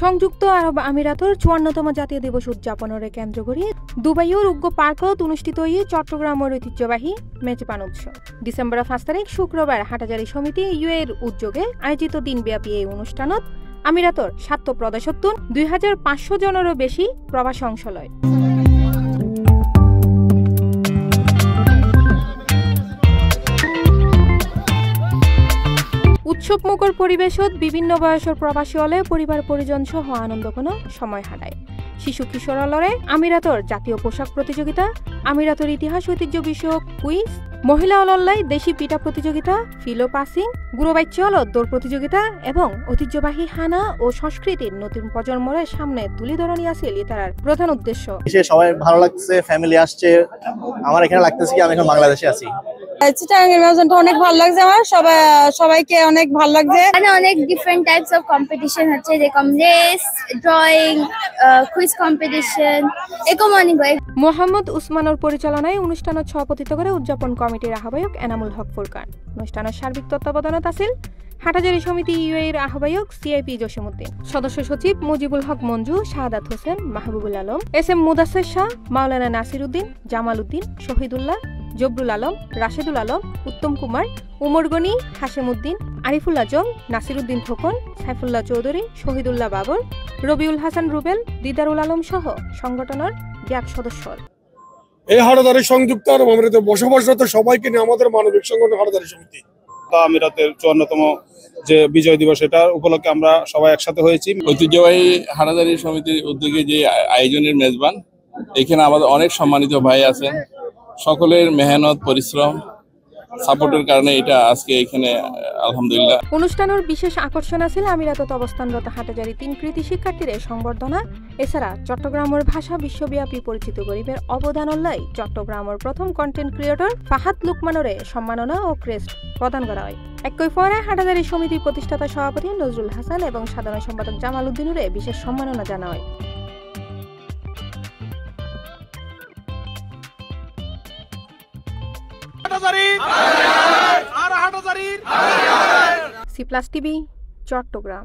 সংযুক্ত আরব আমিরাতর ৫৪তম জাতীয় দিবস উদযাপনের কেন্দ্র করে দুবাইয়ের উগ্র পার্কত অনুষ্ঠিত চট্টগ্রামের ঐতিহ্যবাহী মেজবান উৎসব। ডিসেম্বর ৫ তারিখ শুক্রবার হাটহাজারী সমিতি ইউএর উদ্যোগে আয়োজিত দিনব্যাপী এই অনুষ্ঠানত আমিরাতর স্বার্থ প্রদর্শন ২৫০০ জনেরও বেশি প্রবাসী অংশ লয়। উৎসবমুখর পরিবেশত বিভিন্ন বয়সের প্রবাসী হলে পরিবার পরিজন সহ আনন্দ কোনো সময় হাঁটায়। শিশু কিশোর হলরে আমিরাতর জাতীয় পোশাক প্রতিযোগিতা, আমিরাতর ইতিহাস ঐতিহ্য বিষয়ক কুইজ, মহিলা অলল্লাই দেশি পিঠা প্রতিযোগিতা, ফিলো পাসিং, গুরুবাচ্য হল দৌড় প্রতিযোগিতা এবং ঐতিহ্যবাহী হানা ও সংস্কৃতির নতুন প্রজন্মের সামনে তুলে ধরনি আছে তার প্রধান উদ্দেশ্য। সবাই ভালো লাগছে, ফ্যামিলি আসছে, আমার এখানে লাগতেছে কি আমি এখন বাংলাদেশে আছি। চিটাগাংয়ের মেজবানটা অনেক ভালো লাগছে, আমার সবাইকে অনেক ভালো লাগছে। এখানে অনেক ডিফারেন্ট টাইপস অফ কম্পিটিশন হচ্ছে, যেরকম রেস, ড্রয়িং, কুইজ কম্পিটিশন, এরকম অনেক। মোহাম্মদ উসমানের পরিচালনায় অনুষ্ঠানের সভাপতিত্ব করে উদযাপন কমিটির আহ্বায়ক এনামুল হক ফুরকান। অনুষ্ঠানের সার্বিক তত্ত্বাবধানত আছিল হাটহাজারী সমিতি ইউএর আহ্বায়ক সিআইপি জসিমউদ্দিন, সদস্য সচিব মুজিবুল হক মঞ্জু, শাহাদাত হোসেন, মাহবুবুল আলম, এস এম মুদাসের শাহ, মাওলানা নাসির উদ্দিন, জামাল উদ্দিন, শহীদুল্লাহ, জবরুল আলম, রাশেদুল আলম, উত্তম কুমার, উমর গনি, হাশেম উদ্দিন, আরিফুল আজম, নাসির উদ্দিন খোকন, সাইফুল্লাহ চৌধুরী, শহীদুল্লাহ বাবর, রবিউল হাসান রুবেল, দিদারুল আলম সহ সংগঠনের জ্ঞাত সদস্য। এই হাটহাজারী সংযুক্ত আরব আমিরাতে বসবাসরত সবাইকে নিয়ে আমাদের মানবিক সংগঠন হাটহাজারী সমিতি আমিরাতের ৫৪তম যে বিজয় দিবস, এটা উপলক্ষে আমরা সবাই একসাথে হয়েছি। ঐতিহ্যবাহী হাটহাজারী সমিতির উদ্যোগে যে আয়োজনের মেজবান, এখানে আমাদের অনেক সম্মানিত ভাই আছেন, সকলের মেহনত পরিশ্রম সাপোর্টের কারণে এটা আজকে এখানে আলহামদুলিল্লাহ। অনুষ্ঠানের বিশেষ আকর্ষণ আছিল আমিরাতত অবস্থানরত হাটহাজারী ৩ কৃতি শিক্ষার্থীর সংবর্ধনা। এছাড়া চট্টগ্রামের ভাষা বিশ্বব্যাপী পরিচিত গরিবের অবদান উল্লাই চট্টগ্রামের প্রথম কন্টেন্ট ক্রিয়েটর ফাহাদ লুকমানরে সম্মাননা ও ক্রেস্ট প্রদান করা হয়। একই পরে হাটহাজারী সমিতির প্রতিষ্ঠাতা সভাপতি নজরুল হাসান এবং সাধারণ সম্পাদক জামাল উদ্দিনুরে বিশেষ সম্মাননা জানা হয়। C plus TV, Chittagong.